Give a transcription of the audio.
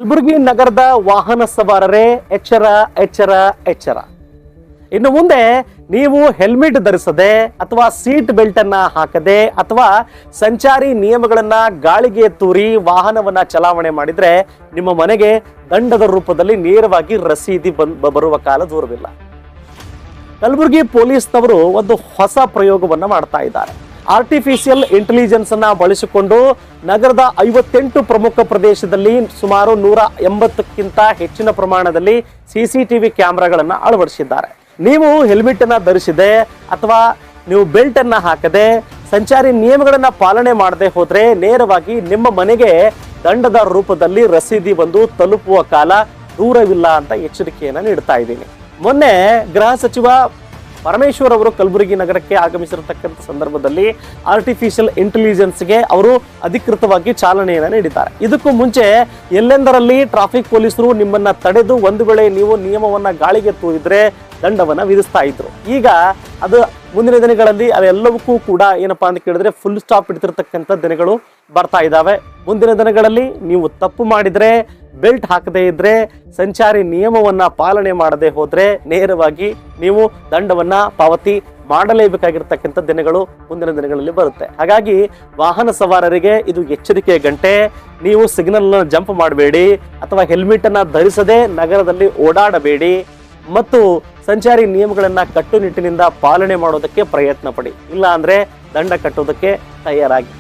ಕಲಬುರಗಿ ನಗರದ ವಾಹನ ಸವಾರರೇ ಎಚ್ಚರ ಎಚ್ಚರ ಎಚ್ಚರ. ಇನ್ನು ಮುಂದೆ ನೀವು ಹೆಲ್ಮೆಟ್ ಧರಿಸದೆ ಅಥವಾ ಸೀಟ್ ಬೆಲ್ಟ್ ಅನ್ನ ಹಾಕದೆ ಅಥವಾ ಸಂಚಾರಿ ನಿಯಮಗಳನ್ನ ಗಾಳಿಗೆ ತೂರಿ ವಾಹನವನ್ನ ಚಲಾವಣೆ ಮಾಡಿದ್ರೆ ನಿಮ್ಮ ಮನೆಗೆ ದಂಡದ ರೂಪದಲ್ಲಿ ನೇರವಾಗಿ ರಸೀದಿ ಬರುವ ಕಾಲ ದೂರವಿಲ್ಲ. ಕಲಬುರಗಿ ಪೊಲೀಸ್ನವರು ಒಂದು ಹೊಸ ಪ್ರಯೋಗವನ್ನ ಮಾಡ್ತಾ ಇದ್ದಾರೆ. ಆರ್ಟಿಫಿಷಿಯಲ್ ಇಂಟೆಲಿಜೆನ್ಸ್ ಅನ್ನ ಬಳಸಿಕೊಂಡು ನಗರದ 58 ಪ್ರಮುಖ ಪ್ರದೇಶದಲ್ಲಿ ಸುಮಾರು 180ಕ್ಕಿಂತ ಹೆಚ್ಚಿನ ಪ್ರಮಾಣದಲ್ಲಿ CCTV ಕ್ಯಾಮೆರಾಗಳನ್ನ ಅಳವಡಿಸಿದ್ದಾರೆ. ನೀವು ಹೆಲ್ಮೆಟ್ ಅನ್ನ ಧರಿಸಿದೆ ಅಥವಾ ನೀವು ಬೆಲ್ಟ್ ಅನ್ನ ಹಾಕದೆ ಸಂಚಾರಿ ನಿಯಮಗಳನ್ನ ಪಾಲನೆ ಮಾಡದೆ ಹೋದ್ರೆ ನೇರವಾಗಿ ನಿಮ್ಮ ಮನೆಗೆ ದಂಡದ ರೂಪದಲ್ಲಿ ರಸೀದಿ ಬಂದು ತಲುಪುವ ಕಾಲ ದೂರವಿಲ್ಲ ಅಂತ ಎಚ್ಚರಿಕೆಯನ್ನ ನೀಡ್ತಾ ಇದ್ದೀನಿ. ಮೊನ್ನೆ ಗೃಹ ಸಚಿವ ಪರಮೇಶ್ವರ್ ಅವರು ಕಲಬುರಗಿ ನಗರಕ್ಕೆ ಆಗಮಿಸಿರತಕ್ಕಂಥ ಸಂದರ್ಭದಲ್ಲಿ ಆರ್ಟಿಫಿಷಿಯಲ್ ಇಂಟೆಲಿಜೆನ್ಸ್ಗೆ ಅವರು ಅಧಿಕೃತವಾಗಿ ಚಾಲನೆಯನ್ನ ನೀಡಿದ್ದಾರೆ. ಇದಕ್ಕೂ ಮುಂಚೆ ಎಲ್ಲೆಂದರಲ್ಲಿ ಟ್ರಾಫಿಕ್ ಪೊಲೀಸರು ನಿಮ್ಮನ್ನ ತಡೆದು ಒಂದು ವೇಳೆ ನೀವು ನಿಯಮವನ್ನ ಗಾಳಿಗೆ ತೂರಿದ್ರೆ ದಂಡವನ್ನ ವಿಧಿಸ್ತಾ ಇದ್ರು. ಈಗ ಅದು ಮುಂದಿನ ದಿನಗಳಲ್ಲಿ ಅವೆಲ್ಲವಕ್ಕೂ ಕೂಡ ಏನಪ್ಪಾ ಅಂತ ಕೇಳಿದ್ರೆ ಫುಲ್ ಸ್ಟಾಪ್ ಇಡ್ತಿರ್ತಕ್ಕಂಥ ದಿನಗಳು ಬರ್ತಾ ಇದ್ದಾವೆ. ಮುಂದಿನ ದಿನಗಳಲ್ಲಿ ನೀವು ತಪ್ಪು ಮಾಡಿದ್ರೆ, ಬೆಲ್ಟ್ ಹಾಕದೇ ಇದ್ರೆ, ಸಂಚಾರಿ ನಿಯಮವನ್ನ ಪಾಲನೆ ಮಾಡದೆ ಹೋದ್ರೆ ನೇರವಾಗಿ ನೀವು ದಂಡವನ್ನ ಪಾವತಿ ಮಾಡಲೇಬೇಕಾಗಿರ್ತಕ್ಕಂಥ ದಿನಗಳು ಮುಂದಿನ ದಿನಗಳಲ್ಲಿ ಬರುತ್ತೆ. ಹಾಗಾಗಿ ವಾಹನ ಸವಾರರಿಗೆ ಇದು ಎಚ್ಚರಿಕೆಯ ಗಂಟೆ. ನೀವು ಸಿಗ್ನಲ್ ಜಂಪ್ ಮಾಡಬೇಡಿ ಅಥವಾ ಹೆಲ್ಮೆಟ್ ಅನ್ನ ಧರಿಸದೆ ನಗರದಲ್ಲಿ ಓಡಾಡಬೇಡಿ ಮತ್ತು ಸಂಚಾರಿ ನಿಯಮಗಳನ್ನ ಕಟ್ಟುನಿಟ್ಟಿನಿಂದ ಪಾಲನೆ ಮಾಡೋದಕ್ಕೆ ಪ್ರಯತ್ನ ಪಡಿ. ಇಲ್ಲ ಅಂದ್ರೆ ದಂಡ ಕಟ್ಟೋದಕ್ಕೆ ತಯಾರಾಗಿ.